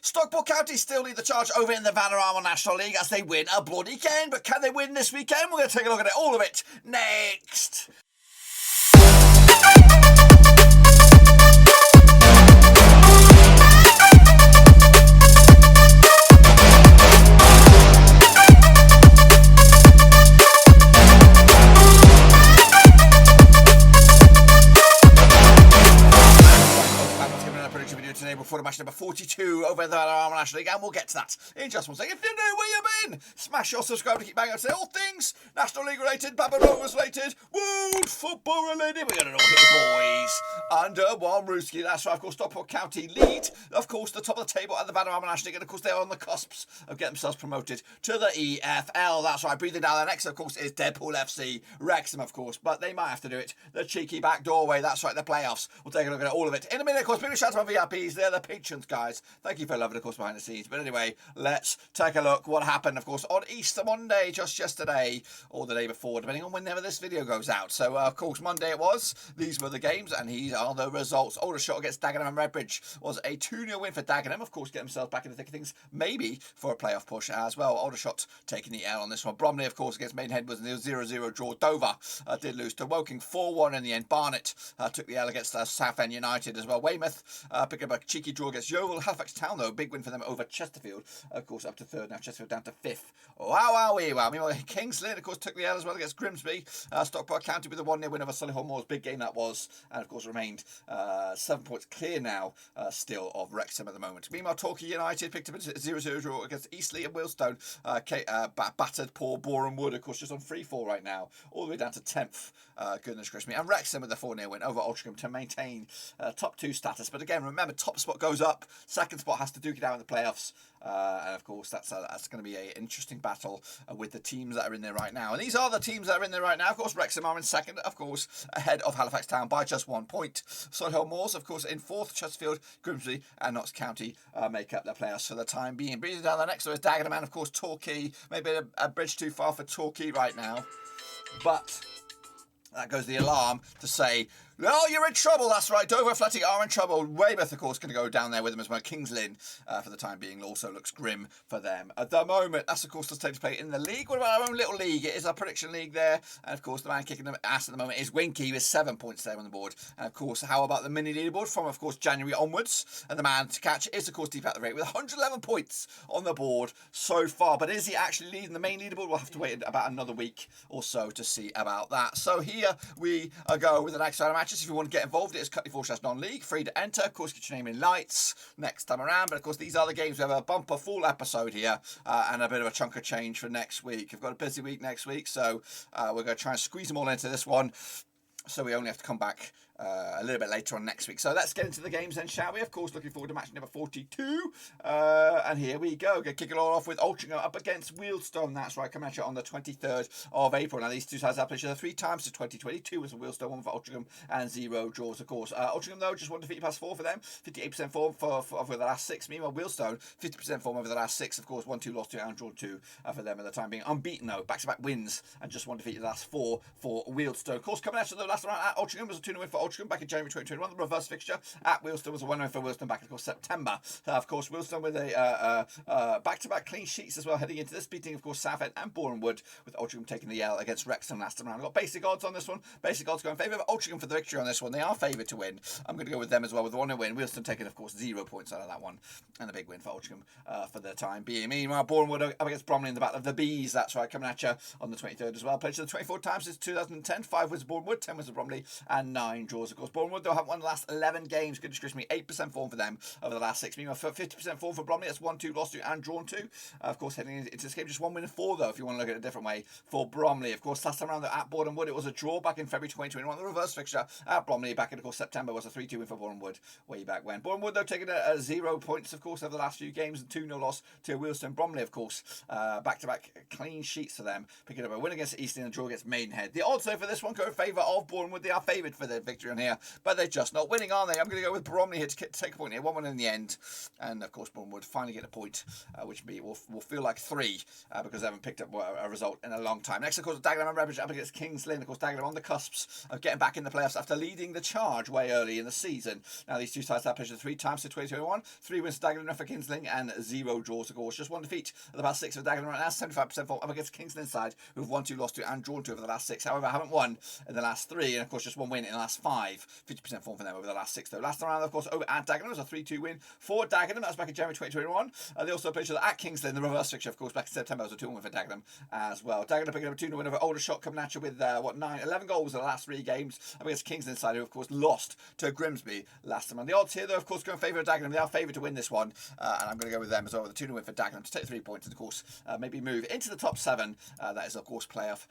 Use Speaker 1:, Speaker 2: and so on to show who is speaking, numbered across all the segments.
Speaker 1: Stockport County still lead the charge over in the Vanarama National League as they win a bloody weekend. But can they win this weekend? We're going to take a look at it, all of it, next. Today before the match number 42 over the Vanarama National League, and we'll get to that in just one second. If you know where you've been, smash your subscribe to keep banging out today. All things National League related, Baba Rovers related, world football related. We're going to all hit boys under one Rooski. That's right, of course, Stockport County lead, of course, the top of the table at the Vanarama National League, and of course, they're on the cusps of getting themselves promoted to the EFL. That's right, breathing down their necks, of course, is Deadpool FC, Wrexham, of course, but they might have to do it the cheeky back doorway. That's right, the playoffs. We'll take a look at all of it in a minute. Of course, big shout out to my VIPs. They're the patrons, guys. Thank you for loving, of course, behind the scenes. But anyway, let's take a look what happened, of course, on Easter Monday, just yesterday, or the day before, depending on whenever this video goes out. So, of course, Monday it was. These were the games, and these are the results. Aldershot against Dagenham and Redbridge was a 2-0 win for Dagenham. Of course, get themselves back in the thick of things, maybe for a playoff push as well. Aldershot taking the L on this one. Bromley, of course, against Maidenhead was a 0-0 draw. Dover did lose to Woking 4-1 in the end. Barnet took the L against Southend United as well. Weymouth picked up a cheeky draw against Yeovil. Halifax Town, though, big win for them over Chesterfield. Of course, up to third now. Chesterfield down to fifth. Wow. Meanwhile, Lynn, of course, took the L as well against Grimsby. Stockport County with a 1-0 win over Solihull. Big game that was. And, of course, remained 7 points clear now, still, of Wrexham at the moment. Meanwhile, Torquay United picked up a 0-0 draw against Eastleigh and Wealdstone. Battered poor Boreham Wood, of course, just on free fall right now. All the way down to 10th. Goodness gracious me. And Wrexham with a 4-0 win over Altrincham to maintain top 2 status. But again, remember, top spot goes up. Second spot has to duke it out in the playoffs. And of course, that's going to be an interesting battle with the teams that are in there right now. And these are the teams that are in there right now. Of course, Wrexham are in second, of course, ahead of Halifax Town by just 1 point. Solihull Moors, of course, in fourth. Chesterfield, Grimsby, and Knox County make up their playoffs for the time being. Breathing down the next, so is Dagenham, and of course, Torquay. Maybe a bridge too far for Torquay right now, but that goes the alarm to say, oh, you're in trouble. That's right. Dover Athletic are in trouble. Weymouth, of course, going to go down there with them as well. Lynn, for the time being, also looks grim for them at the moment. That's, of course, the state to play in the league. What about our own little league? It is our prediction league there. And, of course, the man kicking them ass at the moment is Winky with 7 points there on the board. And, of course, how about the mini leaderboard from, of course, January onwards? And the man to catch is, of course, Deep Out the Rate with 111 points on the board so far. But is he actually leading the main leaderboard? We'll have to wait about another week or so to see about that. So here we go with the next round of matches. If you want to get involved, it is Cutley/non-league, free to enter. Of course, get your name in lights next time around. But of course, these are the games. We have a bumper full episode here and a bit of a chunk of change for next week. We've got a busy week next week, so we're going to try and squeeze them all into this one. So we only have to come back a little bit later on next week. So let's get into the games then, shall we? Of course, looking forward to match number 42. And here we go. Going to kick it all off with Altrincham up against Wealdstone. That's right, coming at you on the 23rd of April. Now, these two sides have played each other 3 times to 2022 with Wealdstone, 1 for Altrincham and 0 draws, of course. Altrincham, though, just 1 defeat past 4 for them. 58% form for over the last 6. Meanwhile, Wealdstone, 50% form over the last 6. Of course, 1-2 lost to and drawn 2 for them at the time being. Unbeaten, though. Back-to-back wins and just 1 defeat in the last 4 for Wealdstone. Of course, coming at you the last round at Altrincham was a 2-0 win for Altrincham back in January 2021. The reverse fixture at Wealdstone was a 1-0 for Wealdstone back in, of course, September. Of course, Wealdstone with a back-to-back clean sheets as well, heading into this, beating, of course, Southend and Boreham Wood, with Altrincham taking the L against Wrexham last time round. I've got basic odds on this one. Basic odds go in favour of Altrincham for the victory on this one. They are favoured to win. I'm going to go with them as well with a 1-0 win. Wealdstone taking, of course, 0 points out of that one, and a big win for Altrincham for the time being. Meanwhile, Boreham Wood up against Bromley in the Battle of the Bees. That's right, coming at you on the 23rd as well. Played to the 24 times since 2010. 5 wins for Boreham Wood, 10 wins for Bromley, and 9 draws, of course. Boreham Wood, though, haven't won the last 11 games. Goodness gracious me, 8% form for them over the last 6. Meanwhile, 50% form for Bromley. That's 1-2 lost to and drawn 2. Of course, heading into this game, just 1 win and 4, though, if you want to look at it a different way for Bromley. Of course, last time around at Boreham Wood, it was a draw back in February 2021. The reverse fixture at Bromley back in, of course, September was a 3-2 win for Boreham Wood way back when. Boreham Wood, though, taking a 0 points, of course, over the last few games, and 2-0 loss to Wealdstone. Bromley, of course, back-to-back clean sheets for them, picking up a win against Eastleigh and a draw against Maidenhead. The odds, though, for this one go in favour of Boreham Wood. They are favoured for the victory victory on here, but they're just not winning, are they? I'm going to go with Bromley here to take a point here, 1-1 in the end, and of course Bromley would finally get a point, which will feel like 3 because they haven't picked up a result in a long time. Next, of course, Dagenham and Redbridge up against Kings Lynn. Of course, Dagenham on the cusps of getting back in the playoffs after leading the charge way early in the season. Now, these two sides have played 3 times to 2021, 3 wins to Dagenham for Kings Lynn, and 0 draws, of course. Just 1 defeat of the past 6 for Dagenham right now, 75% form up against Kings Lynn side, who've won 2, lost 2, and drawn 2 over the last 6. However, haven't won in the last 3, and of course, just 1 win in the last 5. 50% form for them over the last 6, though. Last time around, of course, over at Dagenham was a 3-2 win for Dagenham. That was back in January 2021. They also played each other at Kings Lynn. The reverse fixture, of course, back in September was a 2-1 win for Dagenham as well. Dagenham picking up a 2-0 win over Aldershot, coming at you with 11 goals in the last 3 games against Kings Lynn side, who of course lost to Grimsby last time. And the odds here, though, of course, go in favour of Dagenham. They are favoured to win this one, and I'm going to go with them as well with a 2-0 win for Dagenham to take 3 points and of course maybe move into the top 7. That is of course playoff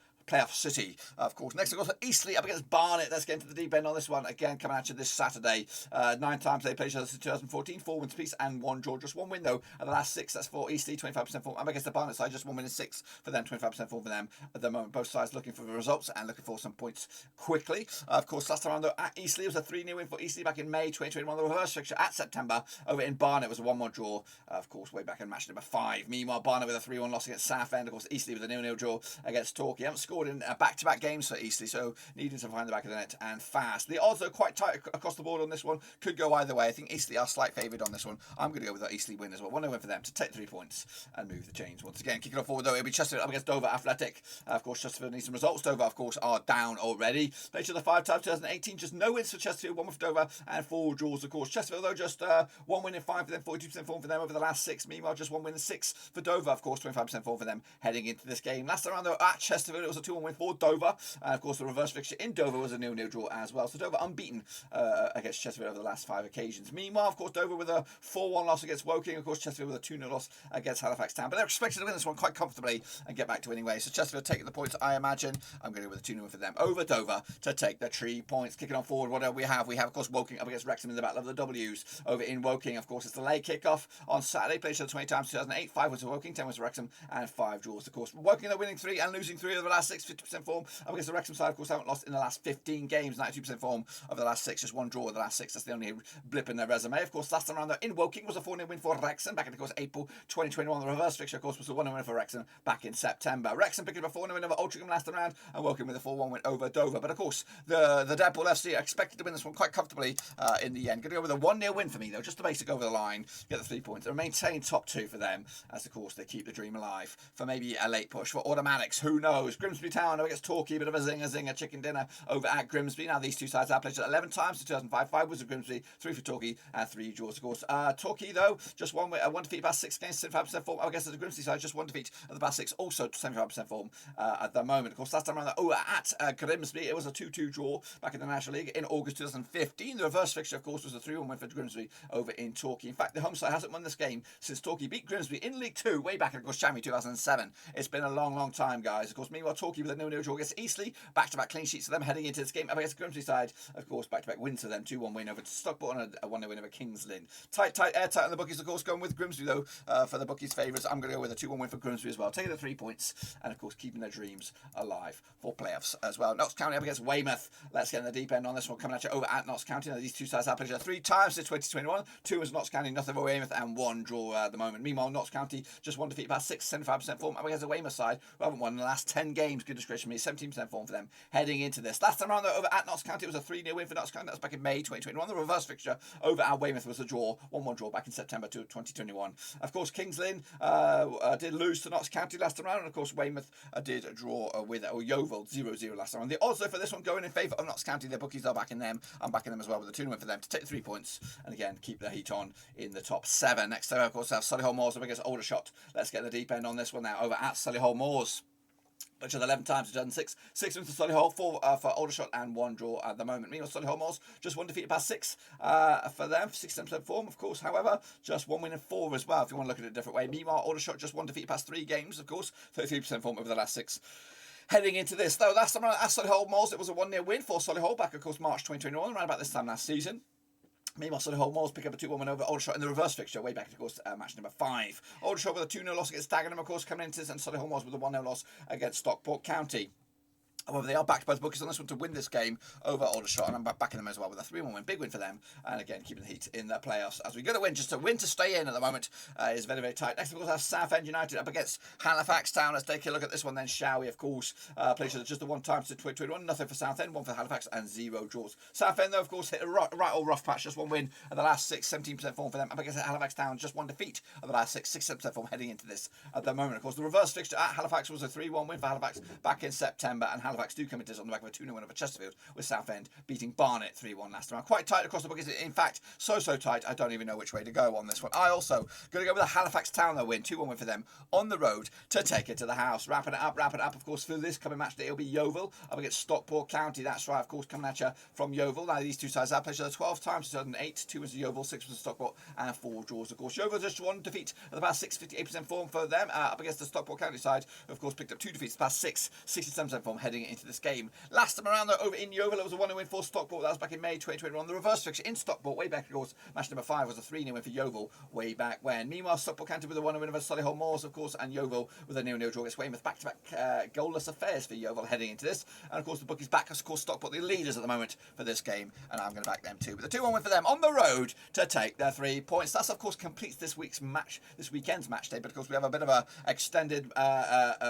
Speaker 1: city, of course. Next, of course, Eastleigh up against Barnet. Let's get into the deep end on this one. Again, coming at you this Saturday. 9 times they played each other since 2014. 4 wins apiece and 1 draw. Just 1 win, though, of the last 6. That's for Eastleigh, 25% form. Up against the Barnet side, just 1 win and 6 for them. 25% form for them at the moment. Both sides looking for the results and looking for some points quickly. Of course, last time around, though, at Eastleigh, it was a 3-0 win for Eastleigh back in May 2021. The reverse fixture at September over in Barnet was a 1-1 draw, of course, way back in match number 5. Meanwhile, Barnet with a 3-1 loss against Southend. Of course, Eastleigh with a 0-0 draw against Torquay. Haven't scored in back-to-back games for Eastleigh, so needing to find the back of the net and fast. The odds are quite tight across the board on this one. Could go either way. I think Eastleigh are slight favoured on this one. I'm going to go with that Eastleigh win as well. 1-0 win for them to take 3 points and move the chains once again. Kicking off forward, though, it'll be Chesterfield up against Dover Athletic. Of course, Chesterfield needs some results. Dover, of course, are down already. Played each other 5 times 2018. Just no wins for Chesterfield, 1 win for Dover, and 4 draws, of course. Chesterfield, though, just 1 win in 5 for them, 42% form for them over the last 6. Meanwhile, just 1 win in 6 for Dover, of course, 25% form for them heading into this game. Last time around, though, at Chesterfield, it was a 2-1 win for Dover. And, of course, the reverse fixture in Dover was a 0-0 draw as well. So Dover unbeaten against Chesterfield over the last 5 occasions. Meanwhile, of course, Dover with a 4-1 loss against Woking. Of course, Chesterfield with a 2-0 loss against Halifax Town. But they're expected to win this one quite comfortably and get back to winning ways. So Chesterfield taking the points, I imagine. I'm going to go with a 2-0 for them over Dover to take the 3 points. Kicking on forward, what do we have? We have, of course, Woking up against Wrexham in the Battle of the W's. Over in Woking, of course, it's the late kickoff on Saturday. Played each other 20 times 2008. 5 wins for Woking, 10 wins for Wrexham, and 5 draws. Of course, Woking are winning 3 and losing 3 over the last 6, 50% form. Up against the Wrexham side, of course, haven't lost in the last 15 games, 92% form over the last 6, just 1 draw of the last 6. That's the only blip in their resume. Of course, last time around, though, in Woking was a 4-0 win for Wrexham back in, of course, April 2021. The reverse fixture, of course, was a 1-0 win for Wrexham back in September. Wrexham picking up a 4-0 win over Altrincham last time around, and Woking with a 4-1 win over Dover. But of course, the Deadpool FC are expected to win this one quite comfortably in the end. Going to go with a 1-0 win for me, though, just to basic over the line, get the 3 points, and maintain top 2 for them, as of course they keep the dream alive for maybe a late push for automatics. Who knows? Grimsby Town against Torquay, bit of a zinger chicken dinner over at Grimsby. Now these two sides have played 11 times in 2005. 5 was of Grimsby, 3 for Torquay, and 3 draws, of course. Torquay, though, just one defeat past 6 games, 75% form. I guess the Grimsby side, just 1 defeat of the past 6, also 75% form at the moment. Of course, last time around at Grimsby, it was a 2-2 draw back in the National League in August 2015. The reverse fixture, of course, was a 3-1 win for Grimsby over in Torquay. In fact, the home side hasn't won this game since Torquay beat Grimsby in League 2 way back in, of course, January 2007. It's been a long time, guys. Of course, meanwhile, Torquay with a 0-0 draw against Eastleigh, back-to-back clean sheets for them heading into this game. Up against the Grimsby side, of course, back-to-back wins for them, 2-1 win over Stockport and a 1-0 win over Kings Lynn. Airtight on the bookies, of course, going with Grimsby, though, for the bookies' favourites. I'm going to go with a 2-1 win for Grimsby as well, taking the 3 points and, of course, keeping their dreams alive for playoffs as well. Knox County up against Weymouth. Let's get in the deep end on this one, coming at you over at Knox County. Now, these two sides have played 3 times since 2021. 2 was Knox County, nothing for Weymouth, and 1 draw at the moment. Meanwhile, Knox County just 1 defeat past 6, 75% form. Up against the Weymouth side, who haven't won in the last 10 games. Goodness gracious me, 17% form for them heading into this. Last time around, though, over at Knox County, it was a 3-0 win for Knox County. That was back in May 2021. The reverse fixture over at Weymouth was a draw, 1-1 draw back in September 2021. Of course, Kings Lynn did lose to Knox County last time around, and of course, Weymouth did draw with Yeovil 0-0 last time around. The odds, though, for this one going in favour of Knox County. Their bookies are backing them. I'm backing them as well with a 2-0 win for them to take 3 points and again keep the heat on in the top 7. Next time, of course, I have Solihull Moors up against Aldershot. Let's get the deep end on this one now over at Solihull Moors. Which is 11 times 2006. 6 wins for Solihull, 4 for Aldershot, and 1 draw at the moment. Meanwhile, Solihull Moors just 1 defeat past 6 for them, 67% form, of course. However, just 1 win and 4 as well, if you want to look at it a different way. Meanwhile, Aldershot just 1 defeat past 3 games, of course, 33% form over the last 6. Heading into this, though, last time around at Solihull Moors, it was a 1-0 win for Solihull back, of course, March 2021, around about this time last season. Meanwhile, Solihull Moors pick up a 2-1 win over Aldershot in the reverse fixture, way back, of course, match number 5. Aldershot with a 2-0 loss against Dagenham, of course, coming into this, and Solihull Moors with a 1-0 loss against Stockport County. However, they are backed by the bookies on this one to win this game over Aldershot, and I'm backing them as well with a 3-1 win. Big win for them, and again, keeping the heat in the playoffs. As we go to win, just to win to stay in at the moment is very, very tight. Next, of course, have Southend United up against Halifax Town. Let's take a look at this one then, shall we? Of course, played just the one time to 2021. Nothing for Southend, one for Halifax, and 0 draws. Southend, though, of course, hit a right old rough patch. Just one win of the last 6, 17% form for them. Up against Halifax Town, just one defeat of the last 6, 7% form heading into this at the moment. Of course, the reverse fixture at Halifax was a 3-1 win for Halifax back in September, and Halifax do come into this on the back of a 2-0 win over Chesterfield, with Southend beating Barnet 3-1 last round. Quite tight across the bookies. In fact, so tight, I don't even know which way to go on this one. I also going to go with a Halifax Town, though, win. 2-1 win for them on the road to take it to the house. Wrapping it up, of course, for this coming match day, it'll be Yeovil up against Stockport County. That's right, of course, coming at you from Yeovil. Now, these two sides have played each other 12 times, 2008, 2 wins to Yeovil, 6 wins to Stockport, and 4 draws, of course. Yeovil just one defeat at the past 6, 58% form for them, up against the Stockport County side, of course, picked up 2 defeats, the past 6, 67% form heading into this game. Last time around, though, over in Yeovil, it was a 1-0 win for Stockport. That was back in May 2021. The reverse fixture in Stockport, way back, of course, match number 5 was a 3-0 win for Yeovil way back when. Meanwhile, Stockport County with a 1-0 win over Solihull Moors, of course, and Yeovil with a 0-0 draw against Weymouth. Back-to-back goalless affairs for Yeovil heading into this. And, of course, the bookies back, of course, Stockport, the leaders at the moment for this game, and I'm going to back them too. But the 2-1 win for them on the road to take their 3 points. That's, of course, completes this weekend's match day. But, of course, we have a bit of a extended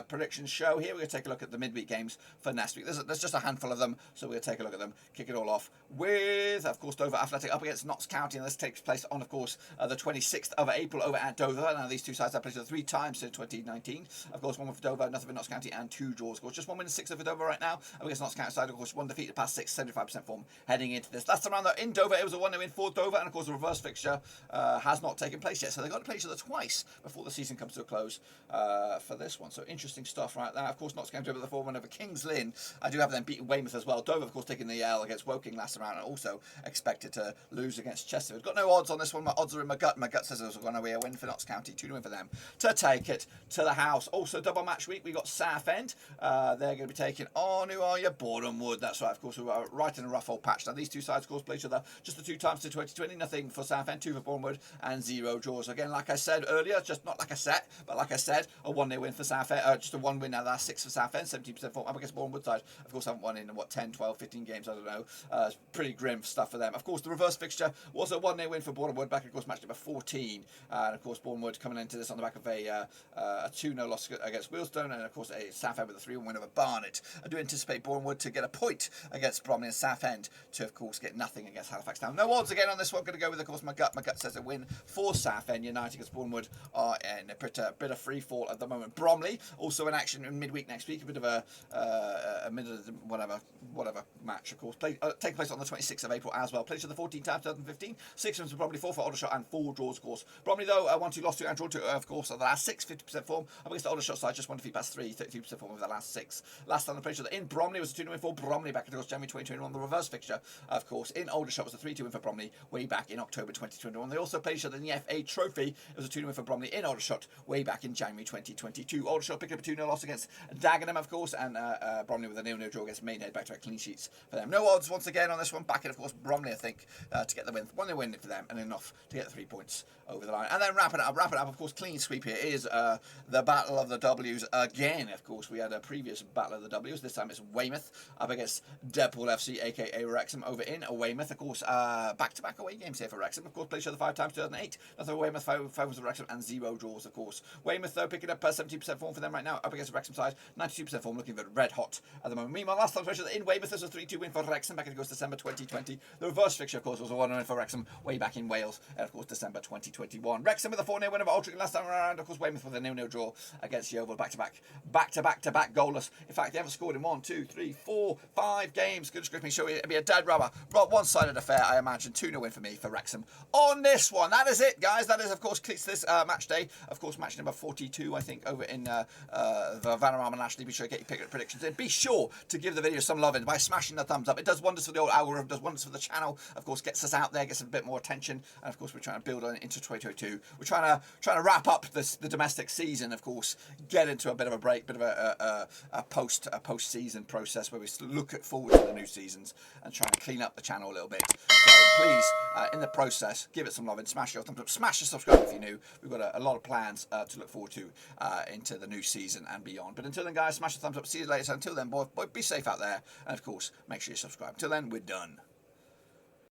Speaker 1: prediction show here. We're going to take a look at the midweek games for next week. There's just a handful of them, so we're going to take a look at them, kick it all off with, of course, Dover Athletic up against Knox County, and this takes place on, of course, the 26th of April over at Dover. Now, these two sides have played 3 times since 2019. Of course, 1 win for Dover, nothing for Knox County, and 2 draws. Of course, just 1 win and 6 for Dover right now. Up against Knox County side, of course, 1 defeat, the past 6, 75% form heading into this. Last time around, though, in Dover, it was a 1-0 win for Dover, and, of course, the reverse fixture has not taken place yet, so they've got to play each other twice before the season comes to a close for this one. So, interesting stuff right there. Of course, Knox County over the 4-1 over Kings Lynn. I do have them beating Weymouth as well. Dover, of course, taking the L against Woking last round, and also expected to lose against Chesterfield. Got no odds on this one. My odds are in my gut. My gut says there's going to be a win for Knox County. 2-0 win for them to take it to the house. Also, double match week. We got Southend. They're going to be taking on, who are you? Boreham Wood. That's right. Of course, we are right in a rough old patch. Now, these two sides, of course, play each other just the 2 times to 2020. Nothing for Southend, 2 for Boreham Wood, and 0 draws. Again, like I said earlier, just not like a set, but like I said, a 1-0 win for Southend. Just a 1 win now. That's 6 for Southend, 17% form. Up against Boreham Wood side. Of course, haven't won in 10, 12, 15 games. I don't know. It's pretty grim stuff for them. Of course, the reverse fixture was a 1-0 win for Boreham Wood back, of course, match number 14. And, of course, Boreham Wood coming into this on the back of a 2-0 loss against Wealdstone, and, of course, a Southend with a 3-1 win over Barnet. I do anticipate Boreham Wood to get a point against Bromley, and Southend to, of course, get nothing against Halifax Town. No odds again on this one. Going to go with, of course, my gut. My gut says a win for Southend United, because Boreham Wood are in a bit of free fall at the moment. Bromley also in action in midweek next week. A bit of a whatever match, of course. Taking place on the 26th of April as well. Played to the 14 times 2015. 6 wins for Bromley, 4 for Aldershot, and 4 draws, of course. Bromley, though, 1-2 lost to and draw to, of course, the last 6, 50% form. Up against the Aldershot side, just 1 defeat, past 3, 33% form over the last 6. Last time they played each other in Bromley was a 2-0 win for Bromley back in, of course, January 2021. The reverse fixture, of course, in Aldershot was a 3-2 win for Bromley way back in October 2021. They also played each other in the FA Trophy. It was a 2-0 win for Bromley in Aldershot way back in January 2022. Aldershot picked up a 2-0 loss against Dagenham, of course, and Bromley with a 0-0 draw against Maidenhead, back-to-back clean sheets for them. No odds once again on this one. Backing, of course, Bromley, I think, to get the win. 1-0 win for them, and enough to get the 3 points over the line. And then wrap it up, of course, clean sweep here is the Battle of the W's again. Of course, we had a previous Battle of the W's. This time it's Weymouth up against Redbridge FC, aka Wrexham, over in Weymouth. Of course, back-to-back away games here for Wrexham. Of cours, played each other 5 times, 2008. Nothing for Weymouth, 5 was for Wrexham, and 0 draws, of course. Weymouth, though, picking up 17% form for them right now, up against the Wrexham side. 92% form, looking red hot at the moment. Meanwhile, last time in Weymouth, this was a 3-2 win for Wrexham back in, of course, December 2020. The reverse fixture, of course, was a 1-0 win for Wrexham way back in Wales, and, of course, December 2021. Wrexham with a 4-0 win over Altrincham last time around. Of course, Weymouth with a 0-0 draw against Yeovil, back-to-back goalless. In fact, they haven't scored in 1, 2, 3, 4, 5 games. Goodness me, sure it'll be a dead rubber. One-sided affair, I imagine. 2-0 win for me for Wrexham on this one. That is it, guys. That is, of course, completes this match day. Of course, match number 42, I think, over in the Vanarama National League. Be sure to get your predictions in. Be sure to give the video some love in by smashing the thumbs up. It does wonders for the old algorithm, does wonders for the channel. Of course, gets us out there, gets a bit more attention. And, of course, we're trying to build on into 2022. We're trying to wrap up the domestic season, of course, get into a bit of a break, bit of a post-season process where we look forward to the new seasons and try and clean up the channel a little bit. So please, in the process, give it some love and smash your thumbs up, smash the subscribe if you're new. We've got a lot of plans to look forward to into the new season and beyond. But until then, guys, smash the thumbs up. See you later. Until until then, boy, be safe out there. And, of course, make sure you subscribe. Until then, we're done.